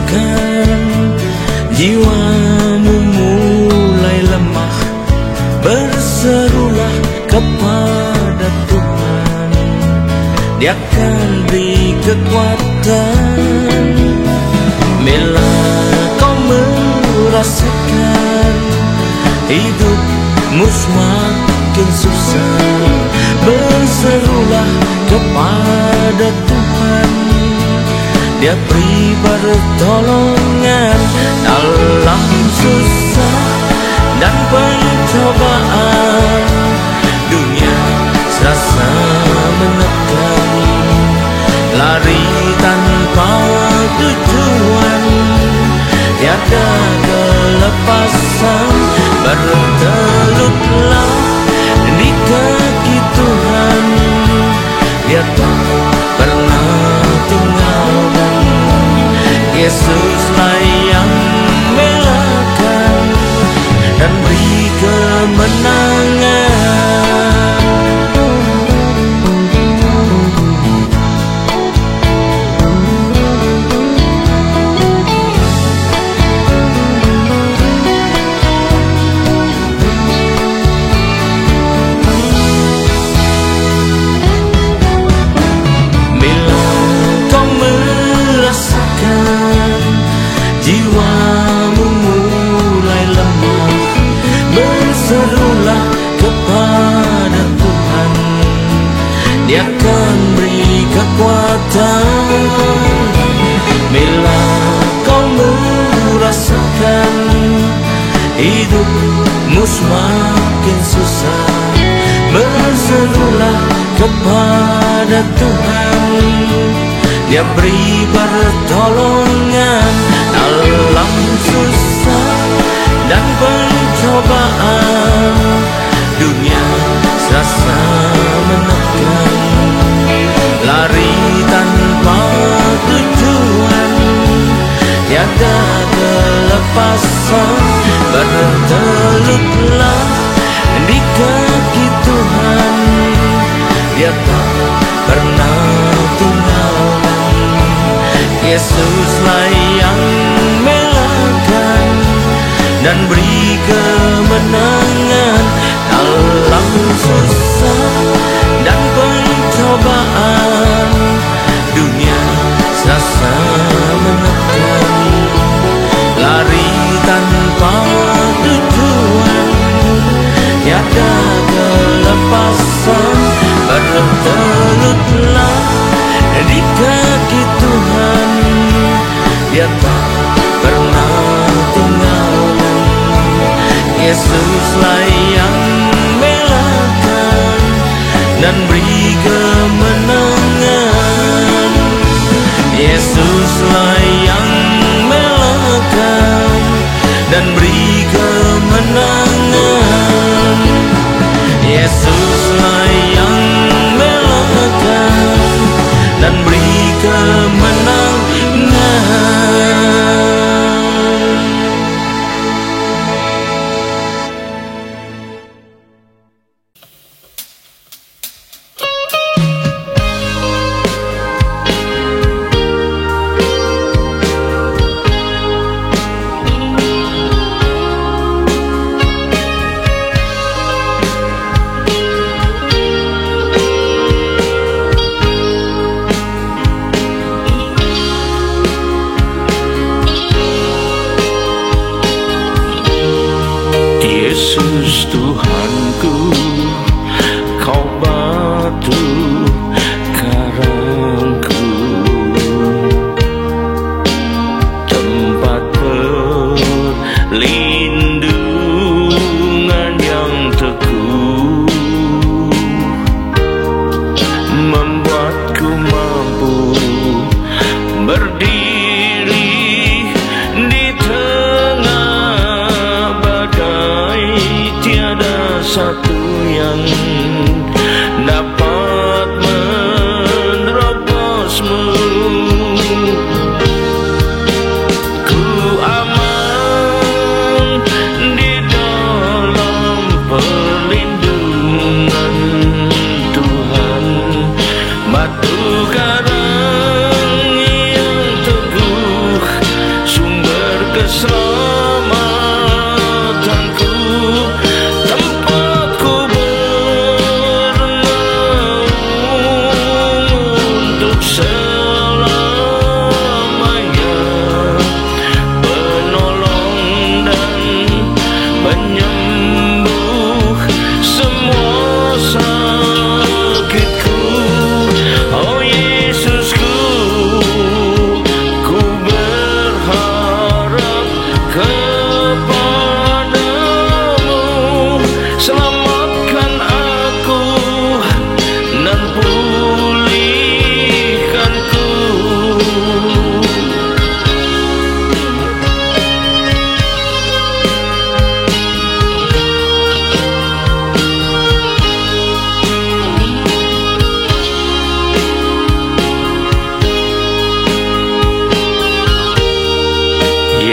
rasakan jiwamu mulai lemah, berserulah kepada Tuhan, Dia akan beri kekuatan. Bila kau merasakan hidupmu semakin susah, berserulah kepada Tuhan, Dia beri pertolongan. Dalam susah dan pencobaan, dunia serasa menekan, lari tanpa tujuan, tiada kelepasan. Bertelutlah di kaki Tuhan, Dia tak pernah tinggalkan. Yesuslah yang belahkan dan beri kemenangan. Jiwamu mulai lemah, berserulah kepada Tuhan, Dia akan beri kekuatan. Bila kau merasakan hidupmu semakin susah, berserulah kepada Tuhan, Dia beri pertolongan. Dalam susah dan pencobaan, dunia serasa menekan, lari tanpa tujuan, tiada kelepasan. Bertelutlah di kaki Tuhan, Dia tak pernah tinggalkan. Yesuslah yang melahkan dan beri kemenangan. Dalam susah dan pencobaan, dunia serasa menekan, lari tanpa tujuan, tiada kelepasan. Bertelutlah di kaki Tuhan, Dia tak pernah tinggalkan. Yesuslah yang belahkan dan beri kemenangan. Yesuslah yang belahkan dan beri kemenangan. Yesuslah yang belahkan dan beri kemenangan.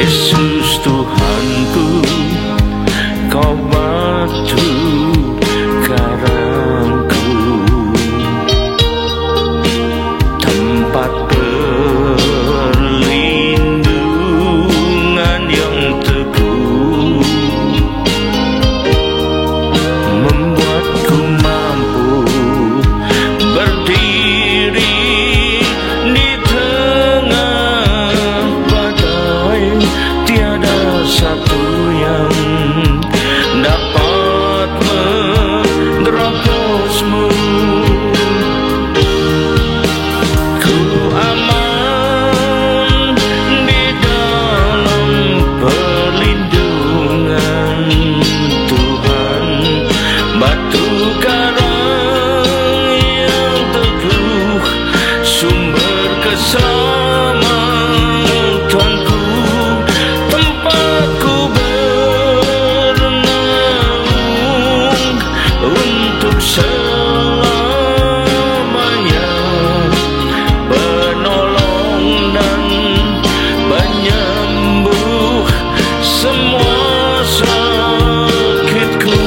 Yesus Tuhanku, Kau batu karangku, tempat perlindungan yang teguh, membuatku mampu berdiri di tengah badai. Tiada satu yang dapat menerobosmu. Ku aman di dalam perlindungan Tuhan, batu karang yang teguh, sumber keselamatanku, tempatku bernaung untuk selamanya, penolong dan penyembuh semua sakitku.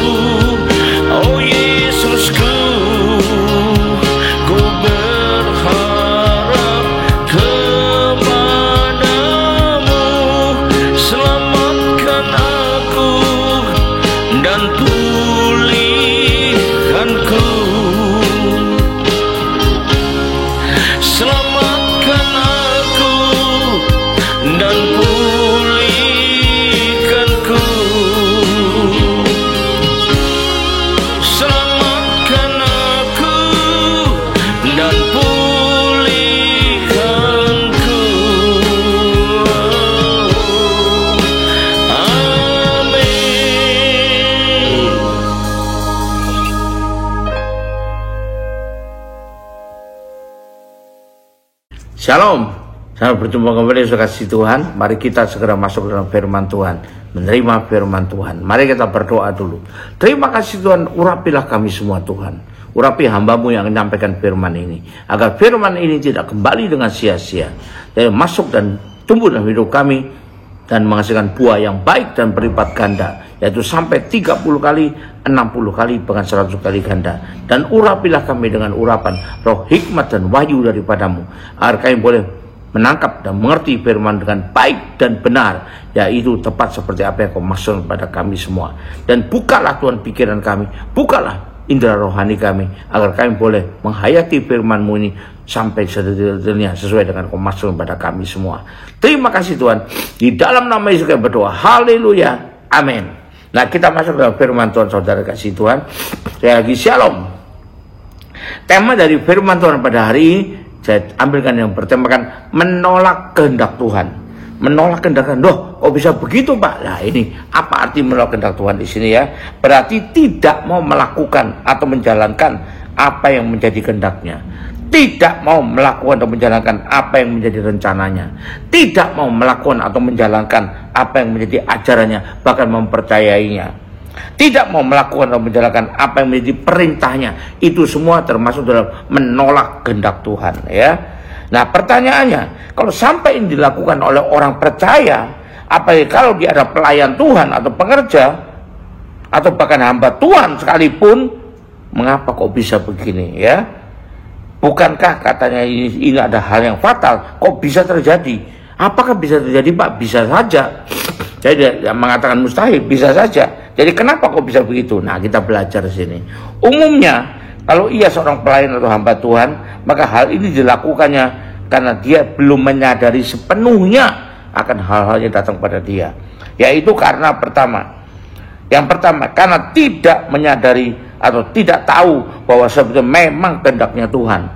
Oh Yesusku, ku berharap kepadamu, selamatkan aku dan pulihkanku. Selamatkan aku dan pulihkanku. Selamatkan aku dan pulihkanku. Amin. Shalom, selamat berjumpa kembali saudara kasih Tuhan. Mari kita segera masuk dalam firman Tuhan, menerima firman Tuhan. Mari kita berdoa dulu. Terima kasih Tuhan, urapilah kami semua Tuhan. Urapi hamba-Mu yang menyampaikan firman ini, agar firman ini tidak kembali dengan sia-sia, dan masuk dan tumbuh dalam hidup kami, dan menghasilkan buah yang baik dan berlipat ganda, yaitu sampai 30 kali, 60 kali, bahkan 100 kali ganda. Dan urapilah kami dengan urapan roh hikmat dan wahyu daripada-Mu, agar kami boleh menangkap dan mengerti firman dengan baik dan benar, yaitu tepat seperti apa yang Kau maksud pada kami semua. Dan bukalah Tuhan pikiran kami, bukalah indera rohani kami, agar kami boleh menghayati firman-Mu ini sampai sedetil-detilnya sesuai dengan Kau maksud pada kami semua. Terima kasih Tuhan, di dalam nama Yesus kami berdoa, haleluya, amin. Nah, kita masuk dalam firman Tuhan, saudara kasih Tuhan. Saya lagi shalom. Tema dari firman Tuhan pada hari ini saya ambilkan yang bertemakan menolak kehendak Tuhan. Menolak kehendak Tuhan. Loh, kok bisa begitu Pak? Nah, ini apa arti menolak kehendak Tuhan di sini ya? Berarti tidak mau melakukan atau menjalankan apa yang menjadi kehendaknya. Tidak mau melakukan atau menjalankan apa yang menjadi rencananya. Tidak mau melakukan atau menjalankan apa yang menjadi ajarannya, bahkan mempercayainya. Tidak mau melakukan atau menjalankan apa yang menjadi perintahnya. Itu semua termasuk dalam menolak kehendak Tuhan ya. Nah, pertanyaannya, kalau sampai ini dilakukan oleh orang percaya, apalagi kalau dia ada pelayan Tuhan atau pekerja atau bahkan hamba Tuhan sekalipun, mengapa kok bisa begini ya? Bukankah katanya ini ada hal yang fatal? Kok bisa terjadi? Apakah bisa terjadi Pak? Bisa saja. Jadi dia mengatakan mustahil, bisa saja. Jadi kenapa kok bisa begitu? Nah, kita belajar di sini. Umumnya kalau ia seorang pelayan atau hamba Tuhan, maka hal ini dilakukannya karena dia belum menyadari sepenuhnya akan hal-hal yang datang pada dia. Yaitu karena yang pertama karena tidak menyadari atau tidak tahu bahwa sebetulnya memang kehendaknya Tuhan.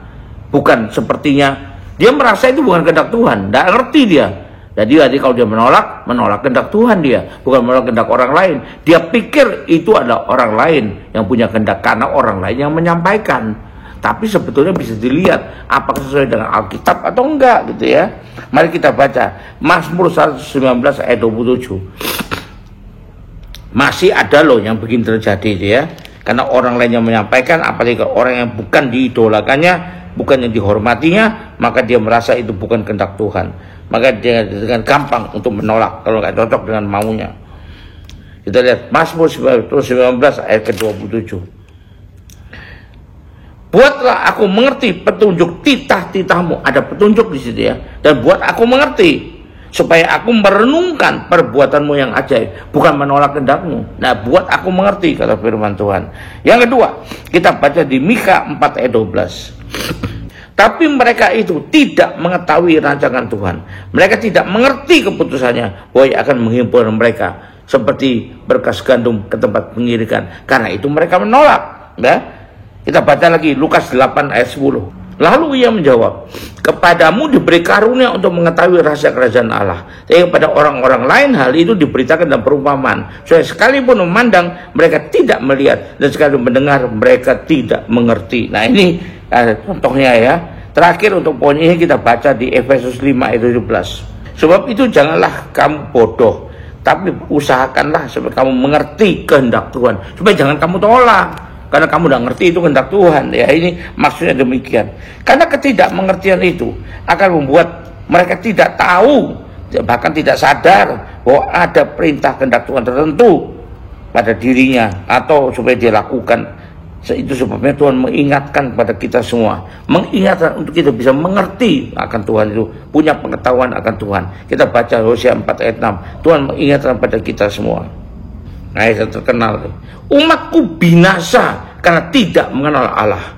Bukan sepertinya dia merasa itu bukan kehendak Tuhan, tidak ngerti dia. Jadi kalau dia menolak kehendak Tuhan dia, bukan menolak kehendak orang lain. Dia pikir itu adalah orang lain yang punya kehendak karena orang lain yang menyampaikan. Tapi sebetulnya bisa dilihat apakah sesuai dengan Alkitab atau enggak gitu ya. Mari kita baca Mazmur 119 ayat 27. Masih ada loh yang begini terjadi gitu ya. Karena orang lain yang menyampaikan, apalagi orang yang bukan diidolakannya, bukan yang dihormatinya, maka dia merasa itu bukan kehendak Tuhan. maka dia dengan gampang untuk menolak kalau nggak cocok dengan maunya. Kita lihat Mazmur 19 ayat ke-27. Buatlah aku mengerti petunjuk titah-titahmu. Ada petunjuk di situ ya. Dan buat aku mengerti, supaya aku merenungkan perbuatanmu yang ajaib, bukan menolak kehendakmu. Nah, buat aku mengerti, kata firman Tuhan. Yang kedua, kita baca di Mika 4 ayat 12. Tapi mereka itu tidak mengetahui rancangan Tuhan. Mereka tidak mengerti keputusannya, bahwa ia akan menghimpun mereka seperti berkas gandum ke tempat pengirikan. Karena itu mereka menolak. Ya? Kita baca lagi Lukas 8 ayat 10. Lalu ia menjawab, kepadamu diberi karunia untuk mengetahui rahasia kerajaan Allah. Tapi kepada orang-orang lain hal itu diberitakan dalam perumpamaan. Supaya sekalipun memandang mereka tidak melihat, dan sekalipun mendengar mereka tidak mengerti. Nah ini contohnya ya. Terakhir untuk poin ini kita baca di Efesus 5 ayat 17. Sebab itu janganlah kamu bodoh, tapi usahakanlah supaya kamu mengerti kehendak Tuhan. Supaya jangan kamu tolak. Karena kamu udah ngerti itu kehendak Tuhan. Ya ini maksudnya demikian. Karena ketidakmengertian itu akan membuat mereka tidak tahu, bahkan tidak sadar bahwa ada perintah kehendak Tuhan tertentu pada dirinya, atau supaya dia lakukan. Itu sebabnya Tuhan mengingatkan pada kita semua, mengingatkan untuk kita bisa mengerti akan Tuhan itu, punya pengetahuan akan Tuhan. Kita baca Hosea 4 ayat 6. Tuhan mengingatkan pada kita semua. Nah, yang terkenal, umatku binasa karena tidak mengenal Allah.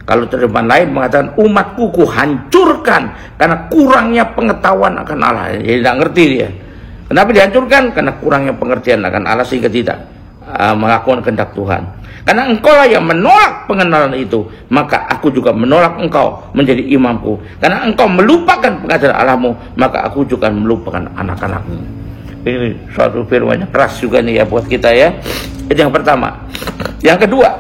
Kalau terjemahan lain mengatakan umatku kuhancurkan karena kurangnya pengetahuan akan Allah. Jadi tidak ngerti dia. Kenapa dihancurkan? Karena kurangnya pengertian akan Allah sehingga tidak melakukan kehendak Tuhan. Karena engkau lah yang menolak pengenalan itu, maka aku juga menolak engkau menjadi imamku. Karena engkau melupakan pengajaran Allahmu, maka aku juga melupakan anak-anakmu. Ini suatu firman yang keras juga nih ya buat kita ya. Itu yang pertama. Yang kedua,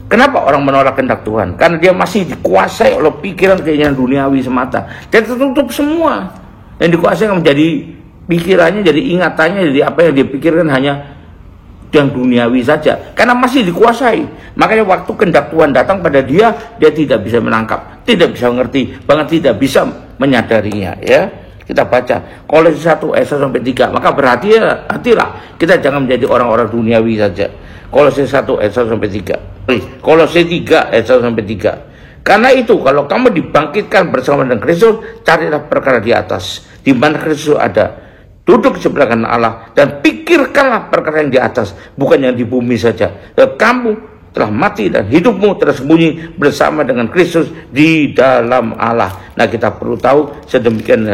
kenapa orang menolak kehendak Tuhan? Karena dia masih dikuasai oleh pikiran keinginan duniawi semata. Dia tertutup semua. Yang dikuasai menjadi pikirannya, jadi ingatannya, jadi apa yang dia pikirkan hanya yang duniawi saja. Karena masih dikuasai. Makanya waktu kehendak Tuhan datang pada dia, dia tidak bisa menangkap, tidak bisa mengerti, bahkan tidak bisa menyadarinya ya. Kita baca Kolose 1 ayat 1 sampai 3. Maka berhati-hatilah kita jangan menjadi orang-orang duniawi saja. Kolose 1 ayat 1 sampai 3. Kolose 3 ayat 1 sampai 3. Karena itu kalau kamu dibangkitkan bersama dengan Kristus, carilah perkara di atas, di mana Kristus ada. Duduk sebelah kanan Allah dan pikirkanlah perkara yang di atas, bukan yang di bumi saja. Dan kamu telah mati dan hidupmu tersembunyi bersama dengan Kristus di dalam Allah. Nah, kita perlu tahu sedemikian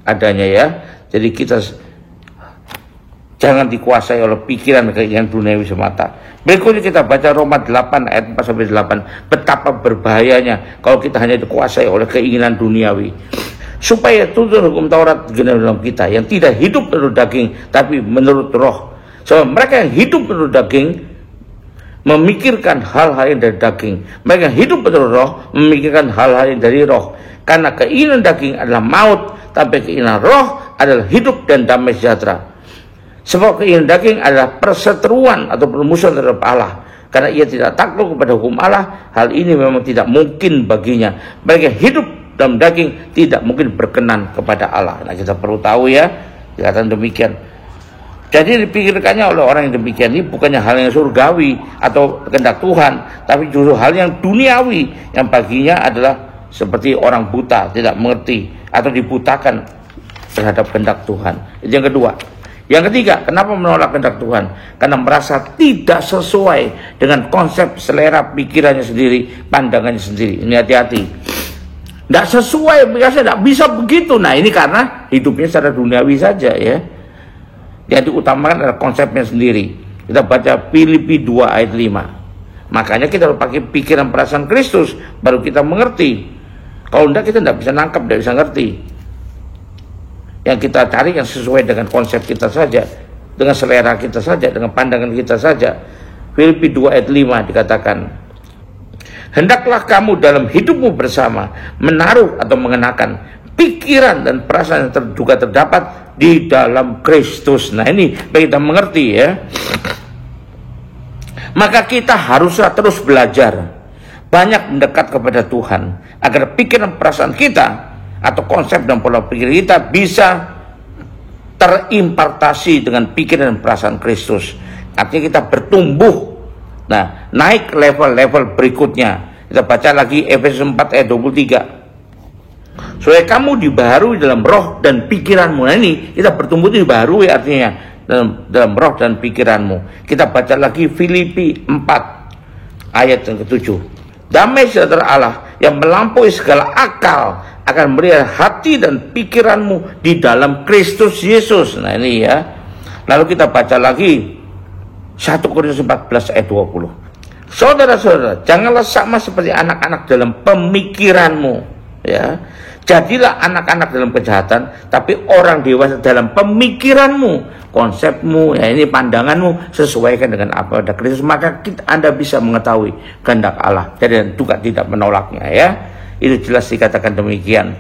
adanya ya. Jadi kita jangan dikuasai oleh pikiran keinginan duniawi semata. Berikutnya kita baca Roma 8 ayat 4 sampai 8. Betapa berbahayanya kalau kita hanya dikuasai oleh keinginan duniawi. Supaya tuntunan hukum Taurat digenapi dalam kita, yang tidak hidup menurut daging tapi menurut roh. Sebab mereka yang hidup menurut daging memikirkan hal-hal yang dari daging. Mereka yang hidup menurut roh memikirkan hal-hal yang dari roh. Karena keinginan daging adalah maut, tapi keinginan roh adalah hidup dan damai sejahtera. Sebab keinginan daging adalah perseteruan atau permusuhan terhadap Allah. Karena ia tidak takluk kepada hukum Allah, hal ini memang tidak mungkin baginya. Mereka hidup dalam daging tidak mungkin berkenan kepada Allah. Nah, kita perlu tahu ya, dikatakan demikian. Jadi dipikirkannya oleh orang yang demikian ini bukannya hal yang surgawi atau kehendak Tuhan, tapi justru hal yang duniawi yang baginya adalah seperti orang buta, tidak mengerti atau dibutakan terhadap kehendak Tuhan. Itu yang kedua. Yang ketiga, kenapa menolak kehendak Tuhan? Karena merasa tidak sesuai dengan konsep selera pikirannya sendiri, pandangannya sendiri. Ini hati-hati. Tidak sesuai, biasanya tidak bisa begitu. Nah, ini karena hidupnya secara duniawi saja ya. Yang diutamakan adalah konsepnya sendiri. Kita baca Filipi 2 ayat 5. Makanya kita harus pakai pikiran perasaan Kristus, baru kita mengerti. Kalau tidak, kita tidak bisa nangkap, tidak bisa ngerti. Yang kita cari yang sesuai dengan konsep kita saja, dengan selera kita saja, dengan pandangan kita saja. Filipi 2 ayat 5 dikatakan, hendaklah kamu dalam hidupmu bersama menaruh atau mengenakan pikiran dan perasaan yang juga terdapat di dalam Kristus. Nah, ini bagi kita mengerti ya. Maka kita haruslah terus belajar, banyak mendekat kepada Tuhan, agar pikiran perasaan kita atau konsep dan pola pikir kita bisa terimpartasi dengan pikiran dan perasaan Kristus. Artinya kita bertumbuh, nah naik level-level berikutnya. Kita baca lagi Efesus 4 ayat 23. Supaya kamu dibaharui dalam roh dan pikiranmu. Nah ini kita bertumbuh itu dibaharui, artinya dalam roh dan pikiranmu. Kita baca lagi Filipi 4 ayat yang ke-7. Damai sejahtera Allah yang melampaui segala akal akan melihara hati dan pikiranmu di dalam Kristus Yesus. Nah ini ya. Lalu kita baca lagi 1 Korintus 14 ayat 20. Saudara-saudara, janganlah sama seperti anak-anak dalam pemikiranmu, ya. Jadilah anak-anak dalam kejahatan, tapi orang dewasa dalam pemikiranmu, konsepmu, ya ini pandanganmu sesuaikan dengan apa ada Kristus, maka Anda bisa mengetahui kehendak Allah. Jadi juga tidak menolaknya, ya. Itu jelas dikatakan demikian.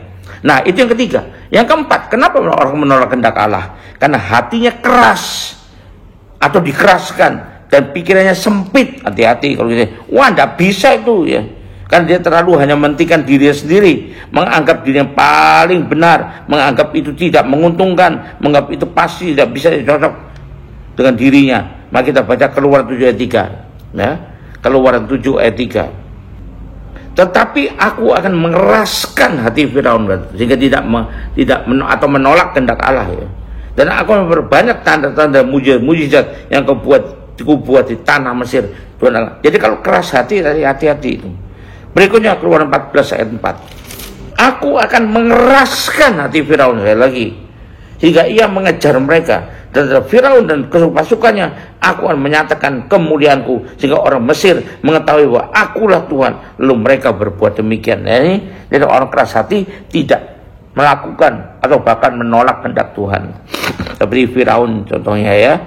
Nah, itu yang ketiga. Yang keempat, kenapa orang menolak kehendak Allah? Karena hatinya keras atau dikeraskan dan pikirannya sempit. Hati-hati kalau gitu. Wah, tidak bisa itu ya. Karena dia terlalu hanya mementingkan dirinya sendiri, menganggap dirinya paling benar, menganggap itu tidak menguntungkan, menganggap itu pasti tidak bisa cocok dengan dirinya. Maka kita baca Keluaran 7 ayat 3, ya. Keluaran 7 ayat 3. Tetapi aku akan mengeraskan hati Firaun sehingga tidak menolak kehendak Allah, ya. Dan aku memperbanyak tanda-tanda mujizat yang kau buat di tanah Mesir. Jadi kalau keras hati, hati-hati itu. Berikutnya Keluaran 14 ayat 4. Aku akan mengeraskan hati Firaun lagi hingga ia mengejar mereka, dan Firaun dan pasukannya aku akan menyatakan kemuliaanku sehingga orang Mesir mengetahui bahwa akulah Tuhan. Lalu mereka berbuat demikian. Nah, ini jadi orang keras hati tidak melakukan atau bahkan menolak kehendak Tuhan. Seperti Firaun contohnya, ya.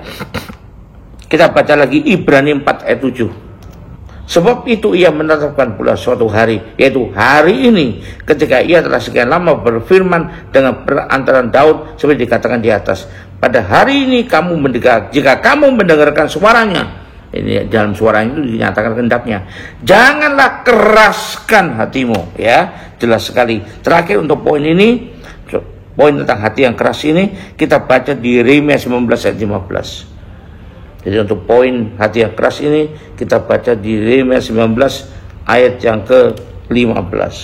Kita baca lagi Ibrani 4 ayat 7. Sebab itu ia menetapkan pula suatu hari, yaitu hari ini, ketika ia telah sekian lama berfirman dengan perantaran Daud seperti dikatakan di atas. Pada hari ini kamu mendengar, jika kamu mendengarkan suaranya, ini dalam suaranya itu dinyatakan kehendaknya, janganlah keraskan hatimu, ya. Jelas sekali. Terakhir untuk poin ini, poin tentang hati yang keras ini, kita baca di Yeremia 19 ayat 15. Jadi untuk poin hati yang keras ini kita baca di Yeremia 19 ayat yang ke-15.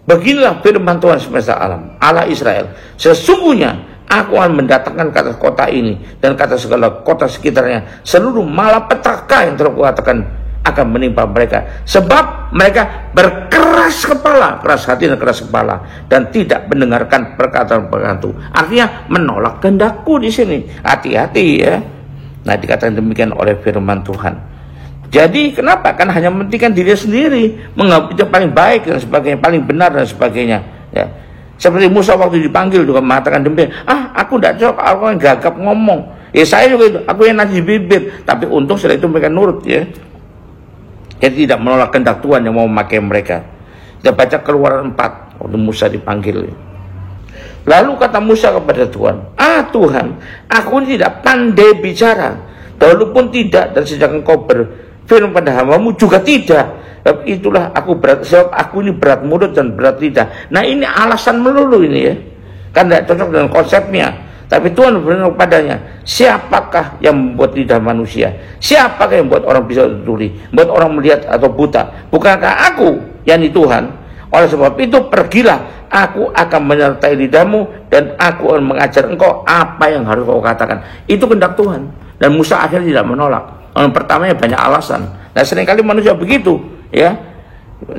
Beginilah firman Tuhan semesta alam, Allah Israel. Sesungguhnya aku akan mendatangkan ke atas kota ini dan ke atas segala kota sekitarnya seluruh malapetaka yang telah kukatakan akan menimpa mereka. Sebab mereka berkeras kepala, keras hati dan keras kepala, dan tidak mendengarkan perkataan-perkataan itu. Artinya menolak kehendakku di sini. Hati-hati, ya. Nah, dikatakan demikian oleh firman Tuhan. Jadi kenapa? Karena hanya mementingkan diri sendiri, menganggap itu paling baik dan sebagainya, paling benar dan sebagainya, ya. Seperti Musa waktu dipanggil juga mengatakan demikian, aku tidak cocok, aku yang gagap ngomong. Ya saya juga itu, aku yang najis bibir. Tapi untung setelah itu mereka nurut, ya. Jadi tidak menolak kehendak Tuhan yang mau memakai mereka. Kita baca Keluaran 4 waktu Musa dipanggil. Lalu kata Musa kepada Tuhan, Tuhan, aku tidak pandai bicara, dahulu pun tidak, dan sejak engkau berfirman pada hamba-Mu juga tidak. Sebab itulah aku berat, sebab aku ini berat mulut dan berat lidah. Nah ini alasan melulu ini, ya. Kan tidak cocok dengan konsepnya. Tapi Tuhan berfirman kepadanya, siapakah yang membuat lidah manusia? Siapakah yang membuat orang bisa tuli, membuat orang melihat atau buta? Bukankah aku, yakni Tuhan? Oleh sebab itu pergilah, aku akan menyertai lidahmu dan aku akan mengajar engkau apa yang harus kau katakan. Itu kehendak Tuhan. Dan Musa akhirnya tidak menolak. Yang pertamanya banyak alasan. Nah, seringkali manusia begitu, ya.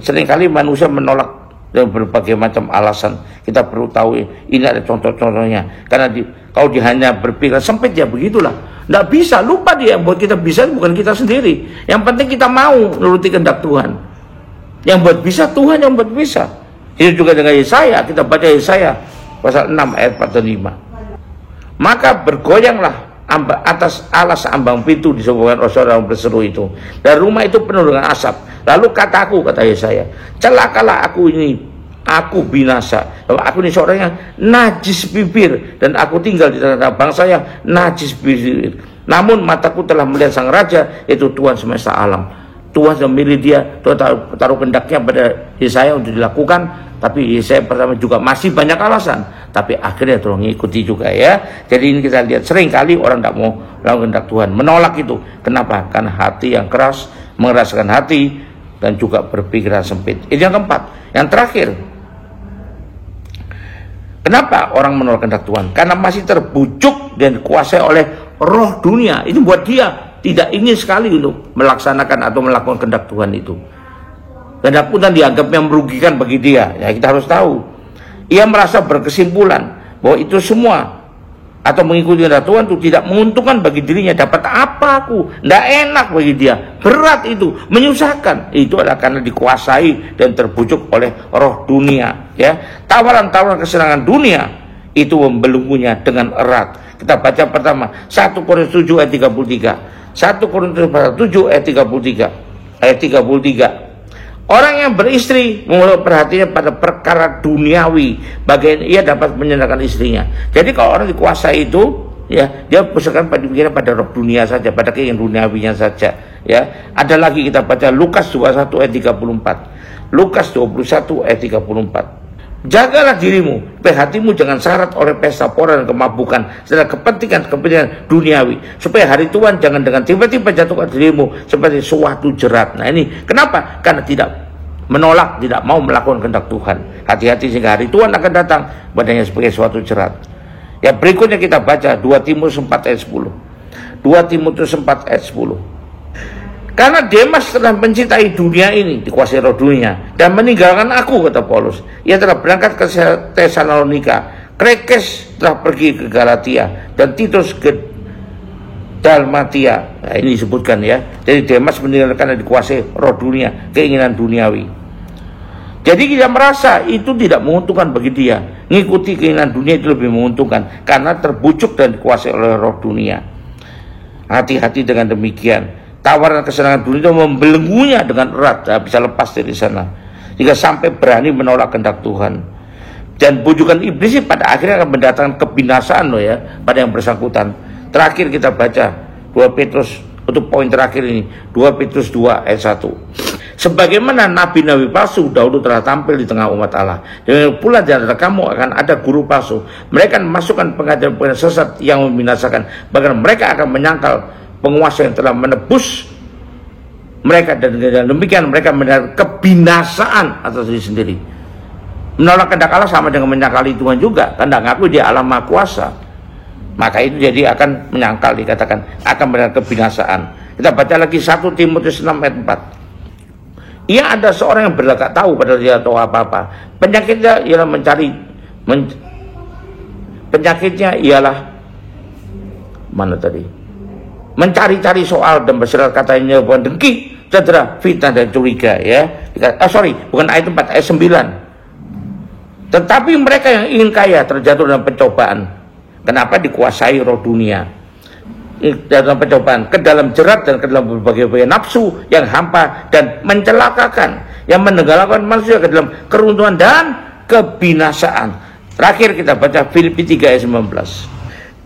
Seringkali manusia menolak dengan berbagai macam alasan. Kita perlu tahu ini ada contoh-contohnya. Karena kalau dia hanya berpikir sempit, ya begitulah. Tidak bisa, lupa dia. Buat kita bisa bukan kita sendiri. Yang penting kita mau nuruti kehendak Tuhan. Yang buat bisa Tuhan yang buat bisa. Itu juga dengan Yesaya. Kita baca Yesaya pasal 6 ayat 4 dan 5. Maka bergoyanglah atas alas ambang pintu disebabkan orang berseru itu, dan rumah itu penuh dengan asap. Lalu kataku, kata Yesaya, celakalah aku ini, aku binasa. Aku ini seorang yang najis bibir, dan aku tinggal di tengah bangsa yang najis bibir. Namun mataku telah melihat sang raja, yaitu Tuhan semesta alam. Tuhan memilih dia, Tuhan taruh kehendaknya pada Yesaya untuk dilakukan, tapi Yesaya pertama juga masih banyak alasan, tapi akhirnya Tuhan mengikuti juga ya. Jadi ini kita lihat sering kali orang tidak mau melakukan kehendak Tuhan, menolak itu. Kenapa? Karena hati yang keras, mengeraskan hati, dan juga berpikiran sempit. Ini yang keempat. Yang terakhir, kenapa orang menolak kehendak Tuhan? Karena masih terbujuk dan dikuasai oleh roh dunia. Itu buat dia tidak ingin sekali untuk melaksanakan atau melakukan kehendak Tuhan itu. Kehendak Tuhan dianggapnya merugikan bagi dia. Ya, kita harus tahu. Ia merasa berkesimpulan bahwa itu semua atau mengikuti kehendak Tuhan itu tidak menguntungkan bagi dirinya. Dapat apa aku? Tidak enak bagi dia. Berat itu, menyusahkan. Itu adalah karena dikuasai dan terbujuk oleh roh dunia. Ya, tawaran-tawaran kesenangan dunia itu membelenggunya dengan erat. Kita baca pertama 1 Korintus 7 ayat 33. 1 Korintus 7 ayat 33. Ayat 33. Orang yang beristri menaruh perhatiannya pada perkara duniawi, bagaimana ia dapat menyenangkan istrinya. Jadi kalau orang dikuasai itu, ya, dia pusatkan pada roh dunia saja, pada keinginan duniawinya saja. Ya, ada lagi kita baca Lukas 21 ayat 34. Lukas 21 ayat 34. Jagalah dirimu, supaya hatimu jangan syarat oleh pesta pora dan kemabukan, serta kepentingan duniawi, supaya hari Tuhan jangan dengan tiba-tiba jatuh ke dirimu seperti suatu jerat. Nah ini kenapa? Karena tidak menolak, tidak mau melakukan kehendak Tuhan. Hati-hati sehingga hari Tuhan akan datang padanya sebagai suatu jerat. Ya, berikutnya kita baca 2 Timotius 4 ayat 10. 2 Timotius 4 ayat 10. Karena Demas telah mencintai dunia ini, dikuasai roh dunia, dan meninggalkan aku, kata Paulus. Ia telah berangkat ke Tesalonika, Krekes telah pergi ke Galatia, dan Titus ke Dalmatia. Nah, ini disebutkan ya. Jadi Demas meninggalkan dan dikuasai roh dunia, keinginan duniawi. Jadi kita merasa itu tidak menguntungkan bagi dia. Mengikuti keinginan dunia itu lebih menguntungkan, karena terbujuk dan dikuasai oleh roh dunia. Hati-hati dengan demikian. Tawaran kesenangan dunia itu membelenggunya dengan erat, tidak bisa lepas dari sana, jika sampai berani menolak kehendak Tuhan. Dan bujukan iblis pada akhirnya akan mendatangkan kebinasaan loh ya, pada yang bersangkutan. Terakhir kita baca 2 Petrus, untuk poin terakhir ini, 2 Petrus 2 ayat 1. Sebagaimana nabi-nabi palsu dahulu telah tampil di tengah umat Allah, demikian pula di antara kamu akan ada guru palsu. Mereka memasukkan pengajaran-pengajaran sesat yang membinasakan, bahkan mereka akan menyangkal penguasa yang telah menebus mereka, dan demikian mereka mendapat kebinasaan atas diri sendiri. Menolak kehendak Allah sama dengan menyangkali Tuhan juga, karena ngaku dia Allah Maha Kuasa. Maka itu jadi akan menyangkal, dikatakan akan mendapat kebinasaan. Kita baca lagi 1 Timotius 6 ayat 4. Ia ada seorang yang berlagak tahu padahal dia tahu apa-apa. Penyakitnya ialah penyakitnya ialah mana tadi? Mencari-cari soal dan berserat katanya bukan dengki, cedera, fitnah dan curiga ya. Bukan ayat 4, ayat 9. Tetapi mereka yang ingin kaya terjatuh dalam pencobaan. Kenapa? Dikuasai roh dunia. Dalam pencobaan, ke dalam jerat dan ke dalam berbagai-bagai nafsu yang hampa dan mencelakakan, yang menenggelamkan manusia ke dalam keruntuhan dan kebinasaan. Terakhir kita baca Filipi 3 ayat 19.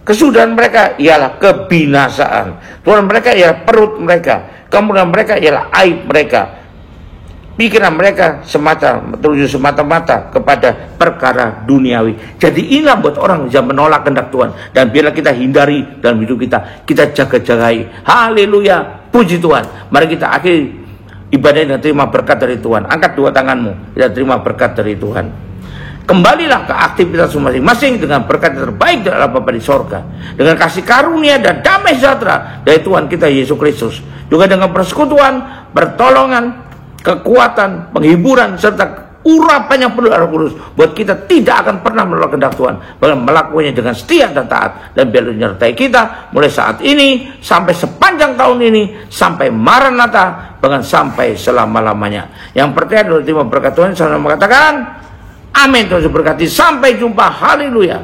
Kesudahan mereka ialah kebinasaan. Tuhan mereka ialah perut mereka. Kemudian mereka ialah aib mereka. Pikiran mereka tertuju semata-mata kepada perkara duniawi. Jadi inilah buat orang yang menolak kehendak Tuhan. Dan biarlah kita hindari dalam hidup kita. Kita jaga-jagai. Haleluya. Puji Tuhan. Mari kita akhiri ibadah dan terima berkat dari Tuhan. Angkat 2 tanganmu. Kita terima berkat dari Tuhan. Kembalilah ke aktivitas masing-masing dengan berkat terbaik dari Allah Bapa di sorga, dengan kasih karunia dan damai sejahtera dari Tuhan kita Yesus Kristus, juga dengan persekutuan, pertolongan, kekuatan, penghiburan, serta urapan yang penuh Roh Kudus, buat kita tidak akan pernah menolak kehendak Tuhan, bahkan melakukannya dengan setia dan taat. Dan biar menyertai kita mulai saat ini sampai sepanjang tahun ini, sampai Maranatha, bahkan sampai selama-lamanya. Yang percaya dan terima berkat Tuhan saya mengatakan amin. Tuhan berkati. Sampai jumpa. Haleluya.